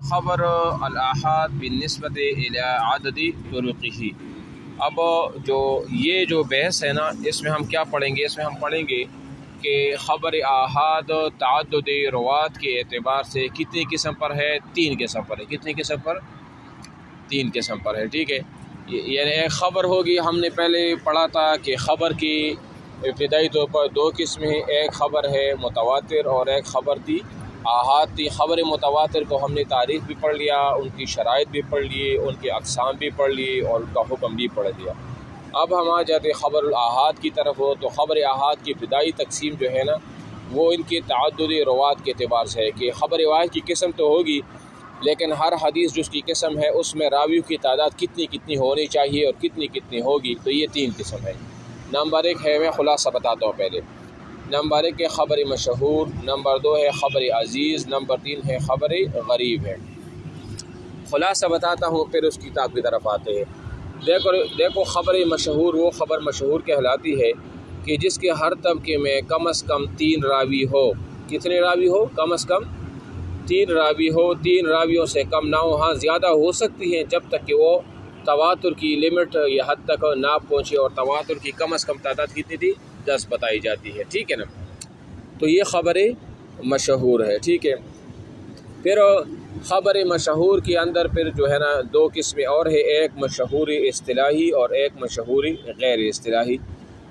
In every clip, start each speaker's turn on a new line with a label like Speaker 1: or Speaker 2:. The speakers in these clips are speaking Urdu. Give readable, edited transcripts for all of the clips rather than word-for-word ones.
Speaker 1: خبر الآحاد بالنسبت الی عدد طرقہ۔ اب جو بحث ہے نا، اس میں ہم کیا پڑھیں گے؟ اس میں ہم پڑھیں گے کہ خبر آحاد تعدد روات کے اعتبار سے کتنی قسم پر ہے؟ 3 قسم پر ہے۔ کتنی قسم پر؟ 3 قسم پر ہے، ٹھیک ہے۔ یعنی ایک خبر ہوگی، ہم نے پہلے پڑھا تھا کہ خبر کی ابتدائی طور پر 2 قسمیں ہیں، ایک خبر ہے متواتر اور ایک خبر تھی آحاد تھی۔ خبر متواتر کو ہم نے تعریف بھی پڑھ لیا، ان کی شرائط بھی پڑھ لیے، ان کے اقسام بھی پڑھ لیے اور ان کا حکم بھی پڑھ لیا۔ اب ہم آ جاتے خبر الآحاد کی طرف ہو، تو خبر آحاد کی ابتدائی تقسیم جو ہے نا، وہ ان کے تعدد روات کے اعتبار سے ہے کہ خبر واحد کی قسم تو ہوگی، لیکن ہر حدیث جس کی قسم ہے اس میں راویوں کی تعداد کتنی ہونی چاہیے اور کتنی ہوگی۔ تو یہ 3 قسم ہے۔ نمبر 1 ہے، میں خلاصہ بتاتا ہوں پہلے۔ نمبر 1 ہے خبر مشہور، نمبر 2 ہے خبر عزیز، نمبر 3 ہے خبر غریب ہے۔ خلاصہ بتاتا ہوں پھر اس کتاب کی طرف آتے ہیں۔ دیکھو خبر مشہور وہ خبر مشہور کہلاتی ہے کہ جس کے ہر طبقے میں کم از کم 3 راوی ہو۔ کتنے راوی ہو؟ کم از کم 3 راوی ہو۔ 3 راویوں سے کم نہ ہو، ہاں زیادہ ہو سکتی ہیں جب تک کہ وہ تواتر کی لمٹ یا حد تک نہ پہنچے، اور تواتر کی کم از کم تعداد کتنی تھی؟ 10 بتائی جاتی ہے، ٹھیک ہے نا۔ تو یہ خبر مشہور ہے، ٹھیک ہے۔ پھر خبر مشہور کے اندر پھر جو ہے نا 2 قسمیں اور ہے، ایک مشہور اصطلاحی اور ایک مشہور غیر اصطلاحی۔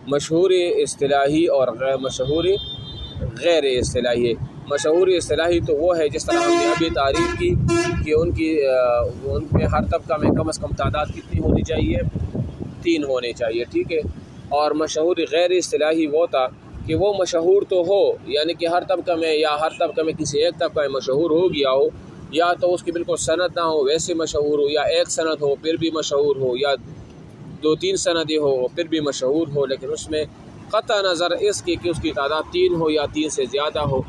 Speaker 1: مشہور اصطلاحی اور مشہور غیر اصطلاحی۔ مشہور اصطلاحی تو وہ ہے جس طرح ہم نے ابھی تعریف کی کہ ان میں ہر طبقہ میں کم از کم تعداد کتنی ہونی چاہیے؟ 3 ہونے چاہیے، ٹھیک ہے۔ اور مشہور غیر اصطلاحی وہ تھا کہ وہ مشہور تو ہو، یعنی کہ ہر طبقہ میں یا ہر طبقہ میں کسی ایک طبقہ میں مشہور ہو گیا ہو، یا تو اس کی بالکل سند نہ ہو ویسے مشہور ہو، یا ایک سند ہو پھر بھی مشہور ہو، یا 2-3 سندیں ہو پھر بھی مشہور ہو، لیکن اس میں قطع نظر اس کی کہ اس کی تعداد 3 ہو یا 3 سے زیادہ ہو،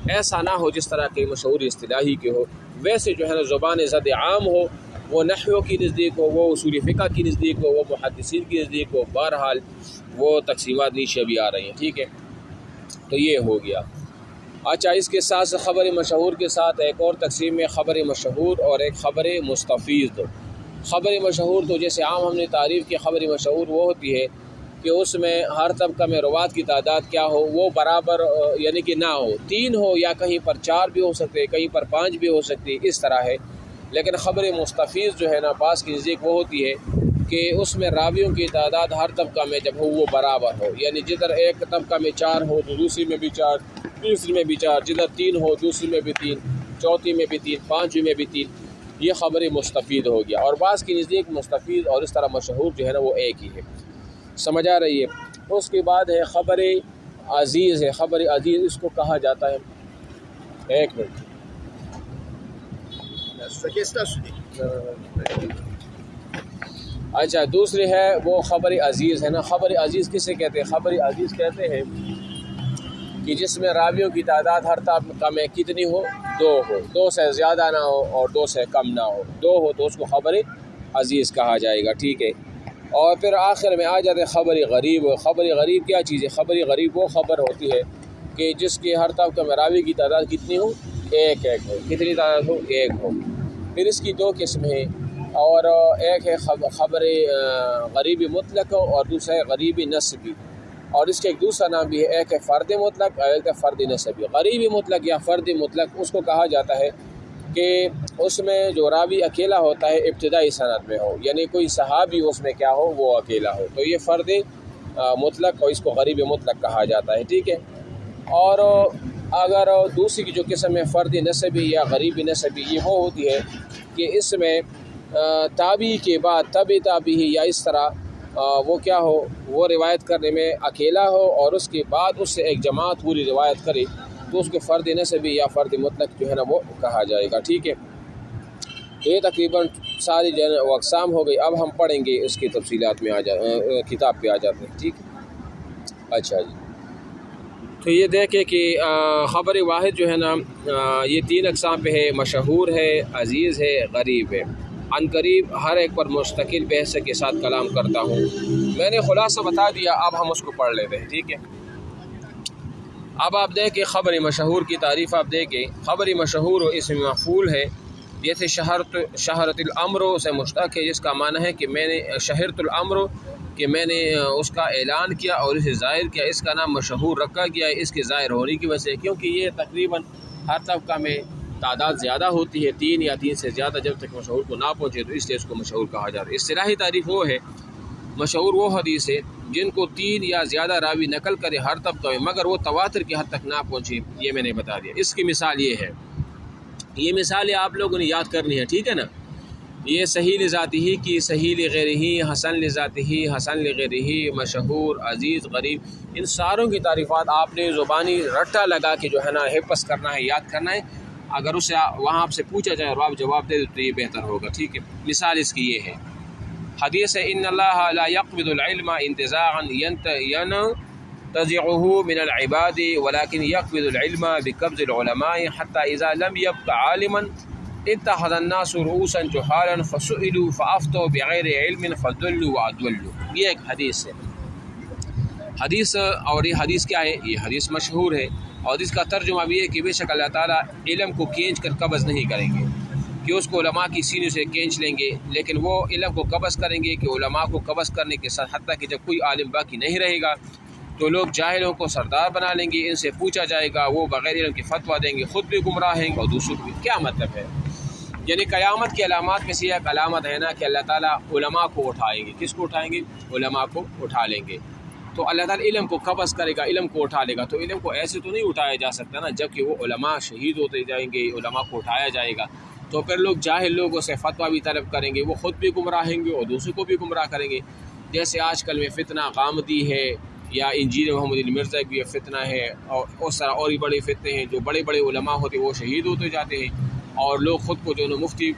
Speaker 1: ایسا نہ ہو جس طرح کے مشہور اصطلاحی کے ہو۔ ویسے جو ہے نا زبان زد عام ہو، وہ نحو کی نزدیک ہو، وہ اصول فقہ کی نزدیک ہو، وہ محدثین کی نزدیک ہو، بہرحال وہ تقسیمات نیچے بھی آ رہی ہیں، ٹھیک ہے۔ تو یہ ہو گیا۔ اچھا، اس کے ساتھ خبر مشہور کے ساتھ ایک اور تقسیم ہے خبر مشہور اور ایک خبر مستفیض۔ خبر مشہور تو جیسے عام ہم نے تعریف کی، خبر مشہور وہ ہوتی ہے کہ اس میں ہر طبقہ میں روات کی تعداد کیا ہو؟ وہ برابر یعنی کہ نہ ہو، 3 ہو یا کہیں پر 4 بھی ہو سکتے، کہیں پر 5 بھی ہو سکتی، اس طرح ہے۔ لیکن خبر مستفیض جو ہے نا بعض کی نزدیک وہ ہوتی ہے کہ اس میں راویوں کی تعداد ہر طبقہ میں جب ہو وہ برابر ہو، یعنی جدھر ایک طبقہ میں 4 ہو تو دوسری میں بھی 4، تیسری میں بھی 4، جدھر 3 ہو دوسری میں بھی 3، چوتھی میں بھی 3، پانچویں میں بھی 3۔ یہ خبر مستفید ہو گیا۔ اور بعض کی نزدیک مستفید اور اس طرح مشہور جو ہے نا وہ ایک ہی ہے، سمجھ آ رہی ہے۔ اس کے بعد ہے خبر عزیز ہے۔ خبر عزیز اس کو کہا جاتا ہے، ایک منٹ، اچھا دوسری ہے وہ خبر عزیز ہے نا۔ خبر عزیز کسے کہتے ہیں؟ خبر عزیز کہتے ہیں کہ جس میں راویوں کی تعداد ہر طبقہ میں کتنی ہو؟ 2 ہو، 2 سے زیادہ نہ ہو اور 2 سے کم نہ ہو، 2 ہو تو اس کو خبر عزیز کہا جائے گا، ٹھیک ہے۔ اور پھر آخر میں آ جاتے ہیں خبر غریب۔ خبر غریب کیا چیز ہے؟ خبر غریب وہ خبر ہوتی ہے کہ جس کی ہر طبقہ میں راوی کی تعداد کتنی ہو؟ 1 ہو۔ کتنی تعداد ہو؟ 1 ہو۔ پھر اس کی 2 قسم ہیں، اور ایک ہے خبر غریب مطلق اور دوسرا ہے غریب نسبی، اور اس کا ایک دوسرا نام بھی ہے، ایک ہے فرد مطلق اور ایک ہے فرد نسبی۔ غریب مطلق یا فرد مطلق اس کو کہا جاتا ہے کہ اس میں جو راوی اکیلا ہوتا ہے ابتدائی سند میں ہو، یعنی کوئی صحابی اس میں کیا ہو؟ وہ اکیلا ہو، تو یہ فرد مطلق اور اس کو غریب مطلق کہا جاتا ہے، ٹھیک ہے۔ اور اگر دوسری کی جو قسم ہے فرد نسبی یا غریب نسبی، یہ وہ ہوتی ہے کہ اس میں تابعی کے بعد تابعی یا اس طرح وہ کیا ہو؟ وہ روایت کرنے میں اکیلا ہو اور اس کے بعد اس سے ایک جماعت پوری روایت کرے، تو اس کو فرد نسبی یا فرد مطلق جو ہے نا وہ کہا جائے گا، ٹھیک ہے۔ یہ تقریباً ساری جو ہے وہ اقسام ہو گئی۔ اب ہم پڑھیں گے اس کی تفصیلات میں کتاب پہ آ جاتے ہیں، ٹھیک ہے۔ اچھا جی، تو یہ دیکھیں کہ خبر واحد جو ہے نا یہ 3 اقسام پہ ہے، مشہور ہے، عزیز ہے، غریب ہے۔ عن قریب ہر ایک پر مستقل بحث کے ساتھ کلام کرتا ہوں۔ میں نے خلاصہ بتا دیا، اب ہم اس کو پڑھ لیتے ہیں، ٹھیک ہے۔ اب آپ دیکھیں خبر مشہور کی تعریف، آپ دیکھیں خبر مشہور و اسم مفعول ہے جیسے شہرت الامر سے مشتق ہے، جس کا معنی ہے کہ میں نے شہرت الامر کہ میں نے اس کا اعلان کیا اور اسے ظاہر کیا، اس کا نام مشہور رکھا گیا ہے اس کے ظاہر ہونے کی وجہ سے، کیونکہ یہ تقریباً ہر طبقہ میں تعداد زیادہ ہوتی ہے، 3 یا 3 سے زیادہ، جب تک مشہور کو نہ پہنچے تو اس لیے اس کو مشہور کہا جاتا ہے۔ اصطلاحی تعریف وہ ہے، مشہور وہ حدیث ہے جن کو 3 یا زیادہ راوی نقل کرے ہر طبقہ میں، مگر وہ تواتر کی حد تک نہ پہنچے، یہ میں نے بتا دیا۔ اس کی مثال یہ ہے، یہ مثالیں آپ لوگوں نے یاد کرنی ہے، ٹھیک ہے نا۔ یہ صحیح لذاتی ہی کی، صحیح لغیرہ ہی، حسن لذاتی ہی، حسن لغیرہ ہی، مشہور، عزیز، غریب، ان ساروں کی تعریفات آپ نے زبانی رٹا لگا کے جو ہے نا حفظ کرنا ہے، یاد کرنا ہے۔ اگر اسے وہاں آپ سے پوچھا جائے اور آپ جواب دے دیں تو یہ بہتر ہوگا، ٹھیک ہے۔ مثال اس کی یہ ہے، حدیث ہے ان اللہ لا يقبض العلم انتزاعا ينتزعه من العباد ولكن يقبض العلم بقبض العلماء حتى اذا لم يبق عالما اتخذ الناس رؤوسا جهالا فسئلوا فافتوا بغیر علم فضلوا واضلوا۔ یہ ایک حدیث ہے، حدیث، اور یہ حدیث کیا ہے؟ یہ حدیث مشہور ہے، اور اس کا ترجمہ بھی ہے کہ بے شک اللہ تعالیٰ علم کو کھینچ کر قبض نہیں کریں گے کہ اس کو علماء کی سینے سے کھینچ لیں گے، لیکن وہ علم کو قبض کریں گے کہ علماء کو قبض کرنے کے ساتھ حتیٰ کہ جب کوئی عالم باقی نہیں رہے گا تو لوگ جاہلوں کو سردار بنا لیں گے، ان سے پوچھا جائے گا، وہ بغیر علم کے فتویٰ دیں گے، خود بھی گمراہ ہیں اور دوسروں کو بھی۔ کیا مطلب ہے؟ یعنی قیامت کی علامات میں سے ایک علامت ہے نا کہ اللہ تعالیٰ علماء کو اٹھائیں گے۔ کس کو اٹھائیں گے؟ علماء کو اٹھا لیں گے۔ تو اللہ تعالیٰ علم کو قبض کرے گا، علم کو اٹھا لے گا، تو علم کو ایسے تو نہیں اٹھایا جا سکتا نا، جب کہ وہ علماء شہید ہوتے جائیں گے، علماء کو اٹھایا جائے گا، تو پھر لوگ جاہل لوگوں سے فتویٰ بھی طلب کریں گے، وہ خود بھی گمراہ ہیں گے اور دوسروں کو بھی گمراہ کریں گے۔ جیسے آج کل میں فتنہ غامدی ہے، یا انجینئر محمد علی مرزا کی یہ فتنہ ہے، اور اس طرح اور بھی بڑے فتنے ہیں، جو بڑے بڑے علماء ہوتے وہ شہید ہوتے جاتے ہیں، اور لوگ خود کو جو مفتی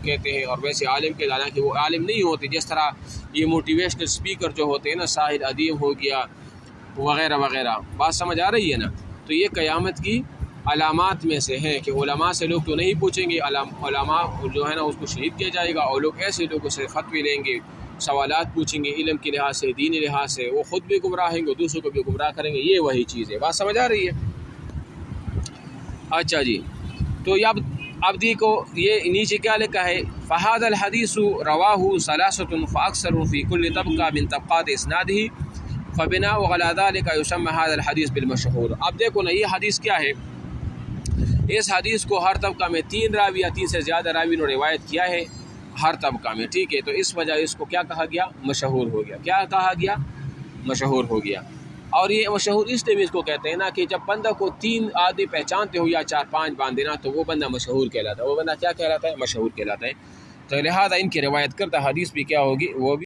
Speaker 1: کہتے ہیں، اور ویسے عالم کے حالانکہ وہ عالم نہیں ہوتے۔ جس طرح یہ موٹیویشنل اسپیکر جو ہوتے ہیں نا، ساحر ادیم ہو گیا وغیرہ وغیرہ، بات سمجھ آ رہی ہے نا۔ تو یہ قیامت کی علامات میں سے ہیں کہ علماء سے لوگ تو نہیں پوچھیں گے، علماء جو ہے نا اس کو شہید کیا جائے گا، اور لوگ ایسے لوگوں سے فتوی لیں گے، سوالات پوچھیں گے علم کے لحاظ سے، دینی لحاظ سے، وہ خود بھی گمراہ ہیں گے، دوسروں کو بھی گمراہ کریں گے۔ یہ وہی چیز ہے، بات سمجھ آ رہی ہے؟ اچھا جی، تو اب دیکھو یہ نیچے کیا لکھا ہے، فہذا الحدیث رواہ ثلاثۃ فاکثر فی کل طبقہ من طبقات اسنادہ فبناء علی ذلک یسمى هذا الحدیث بالمشہور۔ اب دیکھو نا یہ حدیث کیا ہے، اس حدیث کو ہر طبقہ میں 3 راوی یا 3 سے زیادہ راوی نے روایت کیا ہے ہر طبقہ میں، ٹھیک ہے، تو اس وجہ اس کو کیا کہا گیا؟ مشہور ہو گیا۔ کیا کہا گیا؟ مشہور ہو گیا۔ اور یہ مشہور اس لیے بھی اس کو کہتے ہیں نا کہ جب بندہ کو 3 آدمی پہچانتے ہو یا 4-5 باندھے نا، تو وہ بندہ مشہور کہلاتا ہے۔ وہ بندہ کیا کہلاتا ہے؟ مشہور کہلاتا ہے۔ تو لہٰذا ان کی روایت کرتا حدیث بھی کیا ہوگی؟ وہ بھی